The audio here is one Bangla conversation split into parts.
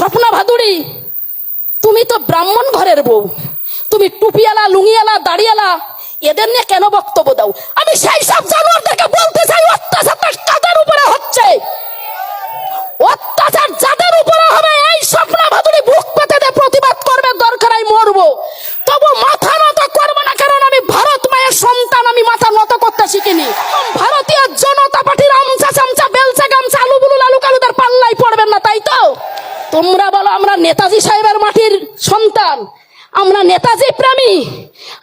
স্বপ্না ভাদুড়ি, তুমি তো ব্রাহ্মণ ঘরের বউ, তুমি টুপিওয়ালা, লুঙ্গিওয়ালা, দাড়িওয়ালা, এদের নিয়ে কেন বক্তব্য দাও? আমি সেই সব জানোয়ারদেরকে বলতে চাই, অত্যাচারটা কাদের উপরে হচ্ছে? অত্যাচার যাদের উপরে হবে, এই স্বপ্না ভাদুড়ি বুক পেতে দিয়ে প্রতিবাদ করবে, দরকার হয় মরবো, তবু মাথা নত করবো না। কারণ আমি ভারত মায়ের সন্তান, আমি মাথা নত করতে শিখিনি। ভারতীয় জনতা পার্টির আমচা চামচা, বেলচা গামচা, আলু বুলু লালু কালু তার পাল্লাই পড়বেন না, তাই তো? তোমরা বলো আমরা নেতাজি সাহেবের মাটির সন্তান, আমরা নেতাজি প্রেমী,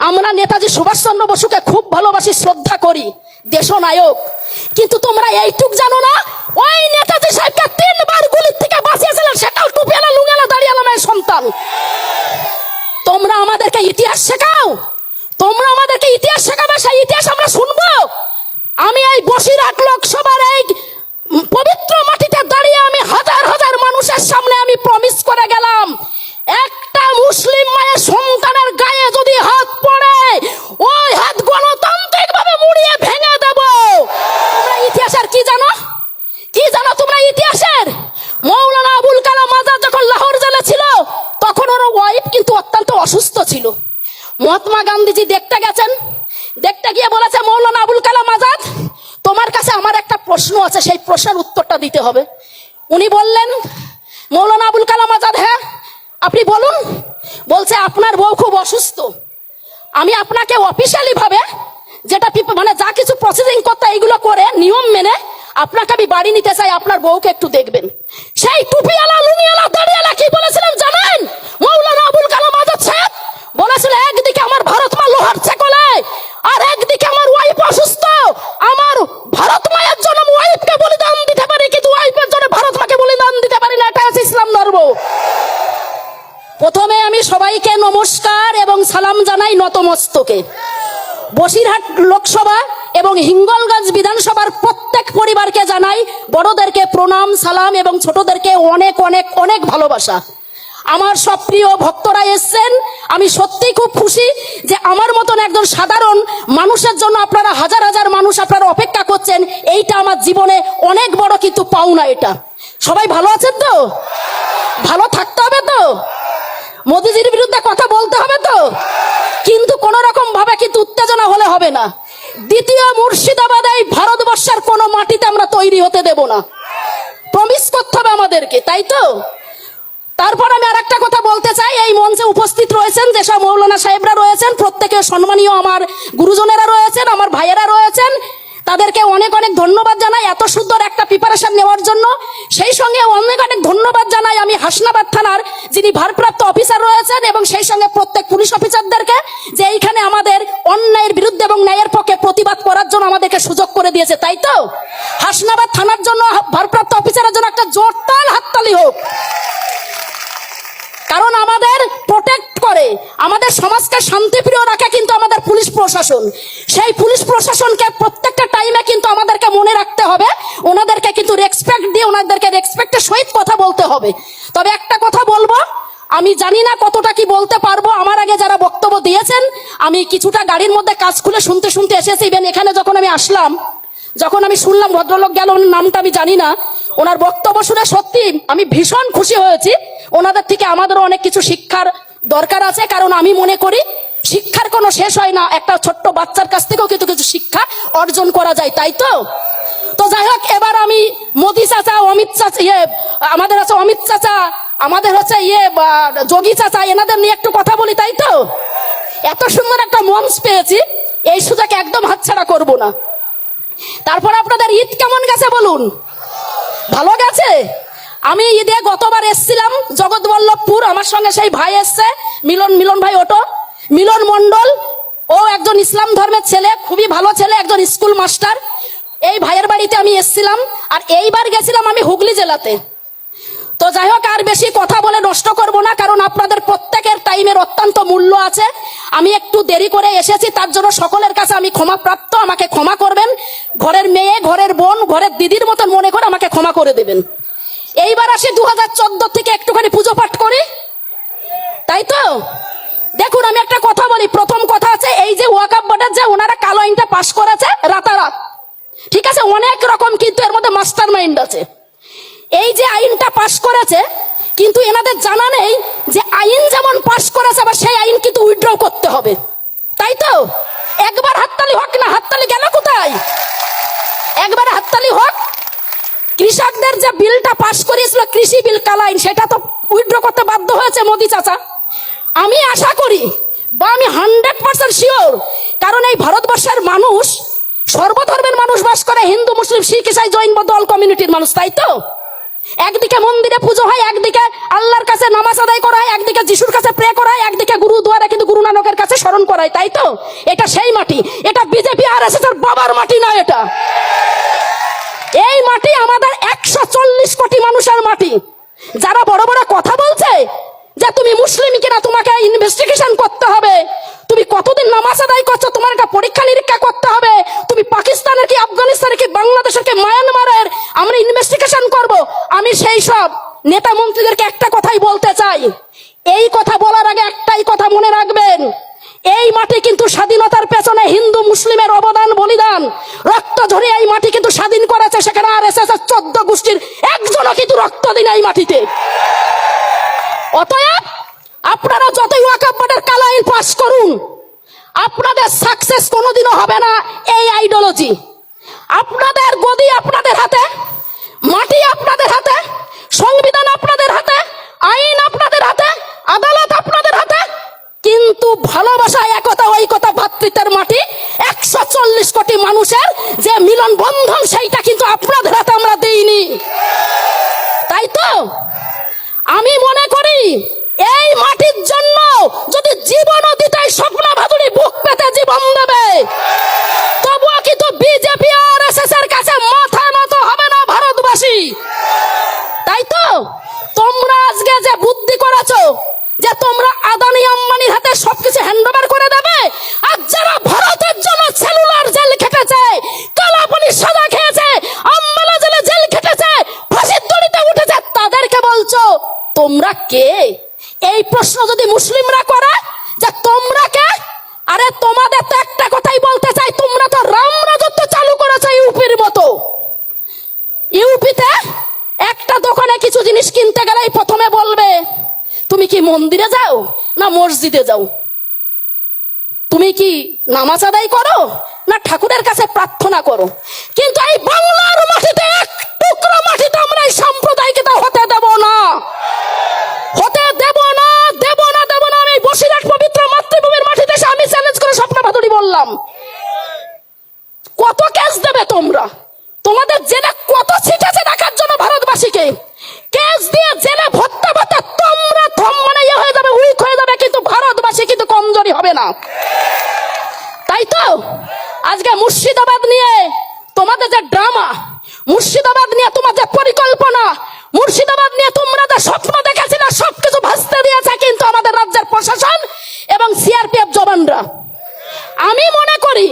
আমরা নেতাজি সুভাষচন্দ্র বসুকে খুব ভালোবাসি, শ্রদ্ধা করি, দেশনায়ক। কিন্তু তোমরা এইটুক জানো না, ওই নেতাজি সাহেবকে 3 বার গুলির থেকে বাঁচিয়েছিলেন, সেটাও টুপিওয়ালা, লুঙ্গিওয়ালা, দাড়িওয়ালা মেয়ের সন্তান। তোমরা আমাদেরকে ইতিহাস শেখাও, তোমরা আমাদেরকে ইতিহাস শেখাবে, সেই ইতিহাস আমরা শুনবো? আমি এই বসিরহাট লোকসভার এই পবিত্র মাটিতে দাঁড়িয়ে আমি হাজার হাজার মানুষের সামনে আমি প্রমিস করে গেলাম, একটা মুসলিম মায়ের সন্তানের গায়ে যদি হাত পড়ে, ওই হাত গণতান্ত্রিক ভাবে মুড়িয়ে ভেঙে দেব। তোমরা ইতিহাসের কি জানো? কি জানো তোমরা ইতিহাসের? মৌলানা আবুল কালাম আজাদ যখন লাহোর জেলে ছিল, তখন ওর ওয়াইফ কিন্তু অত্যন্ত অসুস্থ ছিল। মহাত্মা গান্ধীজি দেখতে গেছেন, দেখতে গিয়ে বলেছে, মৌলানা আবুল কালাম আজাদ, তোমার কাছে আমার একটা প্রশ্ন আছে, সেই প্রশ্নের উত্তরটা দিতে হবে। উনি বললেন, মৌলানা আবুল কালাম আজাদ, হ্যাঁ আপনি বলুন। বলছে, আপনার বউ খুব অসুস্থ, আমি আপনাকে অফিসিয়ালি ভাবে যেটা মানে যা কিছু প্রসিডিং করতে এইগুলো করে নিয়ম মেনে আপনাকে আমি বাড়ি নিতে চাই, আপনার বউকে একটু দেখবেন। সেই টুপিওয়ালা, লুঙ্গিওয়ালা, দাড়িওয়ালা কি বলেছিলেন জানেন? মৌলানা আবুল কালাম আজাদ সাহেব বলেছিল, একদিকে আমার ভারত মা লোহার চেকলে, আর একদিকে আমার ওয়াইফ অসুস্থ, আমার ভারত মায়ের জন্য ওয়াইফকে বলিদান দিতে পারি, কিন্তু ওয়াইফের জন্য ভারত মাকে বলিদান দিতে পারি না, এটা হচ্ছে ইসলাম ধর্ম। প্রথমে আমি সবাইকে নমস্কার এবং সালাম জানাই নতমস্তকে। বসিরহাট লোকসভা এবং হিঙ্গলগঞ্জ বিধানসভার প্রত্যেক পরিবারকে জানাই বড়দেরকে প্রণাম, সালাম এবং ছোটদেরকে অনেক অনেক অনেক ভালোবাসা। আমার সব প্রিয় ভক্তরা এসছেন, আমি সত্যিই খুব খুশি যে আমার মতন একজন সাধারণ মানুষের জন্য আপনারা হাজার হাজার মানুষ আপনারা অপেক্ষা করছেন, এইটা আমার জীবনে অনেক বড় কিন্তু পাওনা। এটা সবাই ভালো আছেন তো? ভালো থাকতে হবে তো? মোদিজির বিরুদ্ধে কথা বলতে হবে তো? কিন্তু কোন রকম ভাবে কিন্তু উত্তেজনা হলে হবে না। দ্বিতীয় মুর্শিদাবাদ এই ভারতবর্ষের কোন মাটিতে আমরা তৈরি হতে দেব না, প্রমিস করতে হবে আমাদেরকে, তাই তো? তারপর আমি আর একটা কথা বলতে চাই, এই মঞ্চে উপস্থিত রয়েছেন যেসব মৌলানা সাহেবরা রয়েছেন, প্রত্যেকে সম্মানীয় আমার গুরুজনেরা রয়েছেন, আমার ভাইয়েরা রয়েছেন, তাদেরকে অনেক অনেক ধন্যবাদ জানাই এত সুন্দর একটা প্রিপারেশন নেওয়ার জন্য। সেই সঙ্গে অনেক অনেক ধন্যবাদ জানাই আমি হাসনাবাদ থানার যিনি ভারপ্রাপ্ত অফিসার রয়েছেন এবং সেই সঙ্গে প্রত্যেক পুলিশ অফিসারদেরকে, যে এইখানে আমাদের অন্যায়ের বিরুদ্ধে এবং ন্যায়ের পক্ষে প্রতিবাদ করার জন্য আমাদেরকে সুযোগ করে দিয়েছে, তাই তো? হাসনাবাদ থানার জন্য, ভারপ্রাপ্ত অফিসারের জন্য একটা জোরদার হাততালি হোক। কারণ আমাদের প্রোটেক্ট করে, আমাদের সমাজকে শান্তিপ্রিয় রাখে কিন্তু আমাদের পুলিশ প্রশাসন। সেই পুলিশ প্রশাসনকে প্রত্যেকটা টাইমে কিন্তু আমাদেরকে মনে রাখতে হবে, ওনাদেরকে কিন্তু রেসপেক্ট দিয়ে ওনাদেরকে রেসপেক্টের সহিত কথা বলতে হবে। তবে একটা কথা বলবো, আমি জানি না কতটা কি বলতে পারবো, আমার আগে যারা বক্তব্য দিয়েছেন আমি কিছুটা গাড়ির মধ্যে কাজ খুলে শুনতে শুনতে এসেছি। ইভেন এখানে যখন আমি আসলাম, যখন আমি শুনলাম ভদ্রলোক গেল, ওনার নামটা আমি জানি না, ওনার বক্তব্য শুনে সত্যি আমি ভীষণ খুশি হয়েছি। ওনাদের থেকে আমাদেরও অনেক কিছু শিক্ষার দরকার আছে, কারণ আমি মনে করি শিক্ষার কোনো শেষ হয় না, একটা ছোট্ট বাচ্চার কাছ থেকেও কিন্তু কিছু শিক্ষা অর্জন করা যায়, তাই তো? তো যাই হোক, এবার আমি মোদি চাচা, অমিত চাচা, আমাদের আছে অমিত চাচা, আমাদের হচ্ছে যোগী চাচা, এনাদের নিয়ে একটু কথা বলি, তাই তো? এত সুন্দর একটা মঞ্চ পেয়েছি, এই সুযোগ একদম হাতছাড়া করব না। তারপর আপনাদের ঈদ কেমন গেছে বলুন? ভালো গেছে? আমি ঈদে গতবার এসছিলাম জগৎবল্লভপুর, আমার সঙ্গে সেই ভাই এসছে, মিলন ভাই, ওটো মিলন মন্ডল, ও একজন ইসলাম ধর্মের ছেলে, খুবই ভালো ছেলে, একজন স্কুল মাস্টার। এই ভাইয়ের বাড়িতে আমি এসছিলাম, আর এইবার গেছিলাম আমি হুগলি জেলাতে। তো যাই হোক, আর বেশি কথা বলে নষ্ট করব না, কারণ আপনাদের প্রত্যেকের টাইমের অত্যন্ত মূল্য আছে। আমি একটু দেরি করে এসেছি, তার জন্য সকলের কাছে আমি ক্ষমা প্রাপ্ত, আমাকে ক্ষমা করবেন। ঘরের মেয়ে, ঘরের বোন, ঘরের দিদির মতন মনে করে আমাকে ক্ষমা করে দেবেন। এইবার আসি 2014 থেকে একটুখানি পুজো পাঠ করি, তাই তো? দেখুন, আমি একটা কথা বলি, প্রথম কথা আছে, এই যে ওয়াকফ বোর্ডের যে ওনারা কালো আইনটা পাশ করেছে রাতারাত, ঠিক আছে, অনেক রকম কিন্তু এর মধ্যে মাস্টার মাইন্ড আছে। এই যে আইনটা পাশ করেছে, কিন্তু এনাদের জানা নেই যে আইন যেমন পাশ করেছে আবার সেই আইন কিন্তু উইথড্র করতে হবে, তাই তো? একবার হাততালি হোক না, হাততালি গেল কোথায়? একবার হাততালি হোক। কৃষকদের যে বিলটা পাশ করিয়েছিল কৃষি বিল কালা আইন, সেটা তো উইথড্র করতে বাধ্য হয়েছে মোদি চাচা। আমি আশা করি বা আমি 100% শিওর, কারণ এই ভারতবর্ষের মানুষ সর্বধর্মের মানুষ বাস করে, হিন্দু মুসলিম শিখ ইসাই জৈন বৌদ্ধ অল কমিউনিটির মানুষ, তাই তো? একদিকে মন্দিরে পুজো হয়, একদিকে আল্লাহর কাছে নামাজ আদায় করা হয়, একদিকে যিশুর কাছে প্রে করা হয়, একদিকে গুরুদুয়ারে কিন্তু গুরু নানকের কাছে স্মরণ করা হয়, তাই তো? এটা সেই মাটি, এটা বিজেপি আর এস এর বাবার মাটি নয়। এটা এই মাটি আমাদের 140 কোটি মানুষের মাটি। যারা বড় বড় কথা বলছে যে তুমি মুসলিম কিনা তোমাকে ইনভেস্টিগেশন করতে হবে, তুমি কতদিন নামাজ আদায় করছো তোমার একটা পরীক্ষা নিরীক্ষা করতে হবে, তুমি পাকিস্তানের কি আফগানিস্তানের কি বাংলাদেশের কি মায়ানমারের আমরা ইনভেস্টিগেশন করব, আমি সেই সব নেতা মন্ত্রীদেরকে একটা কথাই বলতে চাই। এই কথা বলার আগে একটাই কথা মনে রাখবেন, এই মাটি কিন্তু স্বাধীনতার পেছনে হিন্দু মুসলিমের অবদান বলিদান, রক্ত ঝরিয়ে এই মাটি কিন্তু স্বাধীন করেছে। সেখানে আর এস এস 14 গোষ্ঠীর একজনও কিন্তু রক্ত দিন এই মাটিতে। অতএব আপনারা যতই ওয়াকফ বোর্ডের কালা আইন পাস করুন, আপনাদের সাকসেস কোনোদিনও হবে না এই আইডিওলজি। আপনাদের গদি আপনাদের হাতে, মাটি আপনাদের হাতে, সংবিধান আপনাদের হাতে, আইন আপনাদের হাতে, আদালত আপনাদের হাতে, কিন্তু ভালোবাসা, একতা, ঐকতা, ভ্রাতৃত্বের মাটি 140 কোটি মানুষের যে মিলন বন্ধন, সেইটা কিন্তু আপনাদের হাতে আমরা দেইনি, তাই তো? আমি মনে করি এই মাটির জন্য যদি জীবনও দিতে স্বপ্না ভাদুড়ী বুক পেতে জীবন দেবে, তবুও কিন্তু বিজেপি আর এস এস এর কাছে মাথা নত হবে না ভারতবাসী, তাই তো? তোমরা আজকে যে বুদ্ধি করেছো যে তোমরা আদানি আম্বানির হাতে সবকিছু হ্যান্ডওভার করে দেবে, আর যারা ভারতের জন্য সেলুলার জেল খেটেছে, কালাপানির সাজা খেয়েছে, আম্বালা জেলে জেল খেটেছে, ফাঁসির দড়িতে উঠেছে, তাদেরকে বলছো তোমরা কে? এই প্রশ্ন যদি মুসলিমরা করে যে তোমরা কে, আরে তোমাদের তো একটা কথাই বলতে চাই, তোমরা তো রাম রাজত্ব চালু করেছো ইউপির মতো। ইউপিতে একটা দোকানে কিছু জিনিস কিনতে গেলেই প্রথমে বলবে তুমি কি মন্দিরে যাও না মসজিদে যাও, তুমি কি নামাজ আদায় করো না ঠাকুরের কাছে প্রার্থনা করো। কিন্তু এই বাংলার মাটিতে এক টুকরো মাটিতে আমরা এই সাম্প্রদায়িকতা হতে দেব না, হতে দেব না, দেব না, দেব না। আমি বসিরহাট পবিত্র মাতৃভূমির মাটিতে আমি চ্যালেঞ্জ করে স্বপ্না ভাদুড়ী বললাম, কত কেস দেবে তোমরা? তোমাদের জেলে কত সিট আছে দেখার জন্য ভারতবাসীকে? কেস দিয়ে জেলে ভর্তা ভর্তা তোমরা থম মানে ইয়ে হয়ে যাবে, উইক হয়ে যাবে, কিন্তু ভারতবাসী কিন্তু কমজোরি হবে না, তাই তো? আজকে মুর্শিদাবাদ নিয়ে তোমাদের যে ড্রামা, মুর্শিদাবাদ নিয়ে তোমাদের পরিকল্পনা, মুর্শিদাবাদ নিয়ে তোমরা যে স্বপ্ন দেখেছিলে সবকিছু ভাসতে দিয়েছে কিন্তু আমাদের রাজ্যের প্রশাসন এবং সিআরপিএফ জওয়ানরা। আমি মনে করি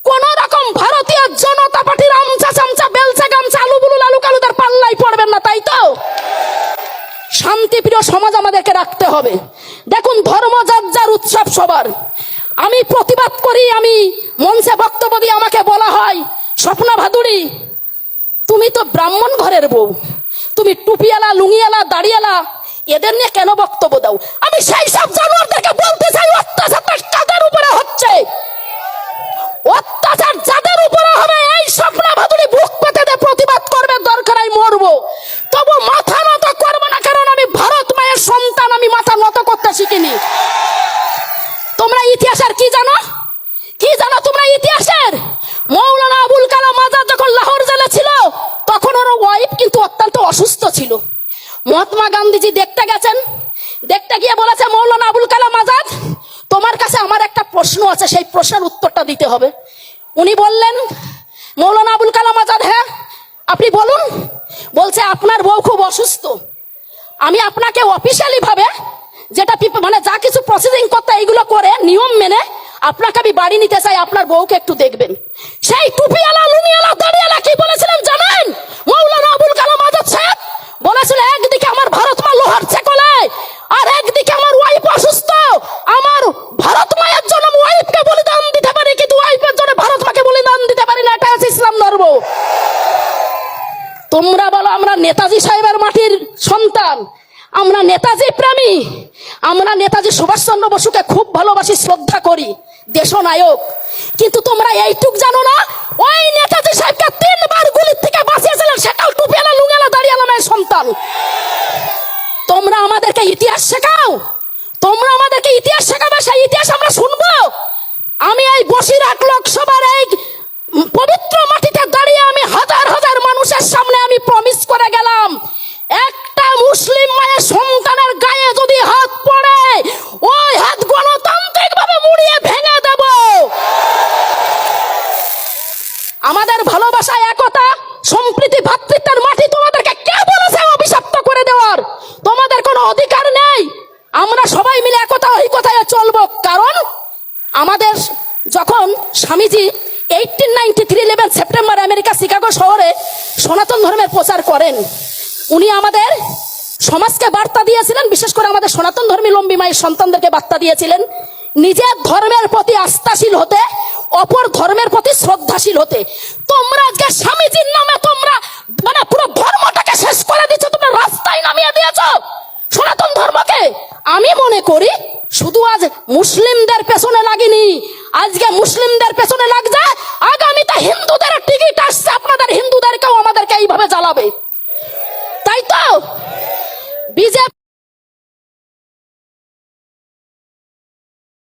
কোন রকম ভারতীয় জনতা পার্টির আমচা চামচা বেলচা গামচা আলু বুলু লালু কালুদের পাল্লাই পড়বেন না, তাই তো? শান্তিপ্রিয় সমাজ আমাদেরকে রাখতে হবে। দেখুন, ধর্ম যার যার, উৎসব সবার। আমি প্রতিবাদ করি, আমি মঞ্চে বক্তব্য দিয়ে আমাকে বলা হয় স্বপ্না ভাদুড়ী তুমি তো ব্রাহ্মণ ঘরের বউ, তুমি টুপিওয়ালা লুঙ্গিওয়ালা দাড়িওয়ালা এদের নিয়ে কেন বক্তব্য দাও? আমি সেই সব জানোয়ারদেরকে বলতে চাই অত্যাচার কাদের উপরে হচ্ছে, অত্যাচার যাদের উপরে হবে এই স্বপ্না ভাদুড়ী বুক পেতে দিয়ে প্রতিবাদ করবে, দরকার হয় মরবো, তবু মাথা নত করবো না, কারণ আমি ভারত মায়ের সন্তান, আমি মাথা নত করতে শিখিনি। তোমরা ইতিহাসের কি জানো? কি জানো তোমরা ইতিহাসের? মৌলানা আবুল কালাম আজাদ যখন লাহোর জেলে ছিল তখন ওর ওয়াইফ কিন্তু অত্যন্ত অসুস্থ ছিল। মহাত্মা গান্ধীজি দেখতে গেছেন, দেখতে গিয়ে বলেছে মৌলানা আবুল কালাম আজাদ তোমার কাছে আমার একটা প্রশ্ন আছে, সেই প্রশ্নের উত্তরটা দিতে হবে। উনি বললেন মৌলানা আবুল কালাম আজাদ, হ্যাঁ আপনি বলুন। বলছে আপনার বউ খুব অসুস্থ, আমি আপনাকে অফিসিয়ালি ভাবে যেটা মানে যা কিছু প্রসিডিং করতে এইগুলো করে নিয়ম মেনে আপনাকে আমি বাড়ি নিতে চাই, আপনার বউকে একটু দেখবেন। সেই টুপিওয়ালা লুঙ্গিওয়ালা দাড়িওয়ালা কি বলেছিলেন জানেন? মৌলানা আবুল কালাম আজাদ সাহেব বলেছিল একদিকে আমার ভারত মা লোহার ছেকলে আর একদিকে আমার ওয়াইফ অসুস্থ, আমার ভারত মায়ের জন্য ওয়াইফকে বলিদান দিতে পারি কিন্তু ওয়াইফের জন্য ভারত মাকে বলিদান দিতে পারি না, এটা হচ্ছে ইসলাম ধর্ম। তোমরা বলো আমরা নেতাজি সাহেবের মাটির সন্তান, আমরা নেতাজি প্রেমী, আমরা নেতাজি সুভাষচন্দ্র বসুকে খুব ভালোবাসি, শ্রদ্ধা করি, দেশনায়ক। কিন্তু তোমরা এইটুক জানো না, ওই নেতাজি সাহেবকে 3 বার গুলির থেকে বাঁচিয়েছিলেন সেটাও টুপিয়ালা লুঙ্গালা দাঁড়িয়ালা মেয়ের সন্তান। তোমরা আমাদেরকে ইতিহাস শেখাও, তোমরা আমাদেরকে ইতিহাস শেখাবে, সেই ইতিহাস আমরা শুনবো? আমি এই বসিরহাট লোকসভার এই পবিত্র মাটিতে দাঁড়িয়ে আমি হাজার হাজার মানুষের সামনে আমি প্রমিস করে গেলাম, একটা মুসলিম মায়ের সন্তানের গায়ে যদি হাত পড়ে ওই হাত গণতান্ত্রিক ভাবে মুড়িয়ে ভেঙে দেব। আমাদের ভালোবাসা, একতা, সম্প্রীতি, ভ্রাতৃত্বের মাটি তোমাদেরকে কে বলেছে অভিশপ্ত করে দেওয়ার? তোমাদের কোনো অধিকার নেই। আমরা সবাই মিলে একতা ঐকতায় চলবো। কারণ আমাদের যখন স্বামীজি 1893 11 সেপ্টেম্বর আমেরিকা শিকাগো শহরে সনাতন ধর্মের প্রচার করেন, উনি আমাদের সমাজকে বার্তা দিয়েছিলেন, বিশেষ করে আমাদের সনাতন ধর্মী লম্বী মায়ের সন্তানদেরকে বার্তা দিয়েছিলেন নিজের ধর্মের প্রতি আস্থাশীল হতে, অপর ধর্মের প্রতি শ্রদ্ধাশীল হতে। তোমরা আজকে স্বামীজির নামে তোমরা মানে পুরো ধর্মটাকে শেষ করে দিচ্ছ, তোমরা রাস্তায় নামিয়ে দিয়েছো সনাতন ধর্মকে। আমি মনে করি শুধু আজ মুসলিমদের পেছনে লাগেনি, আজকে মুসলিমদের পেছনে লাগছে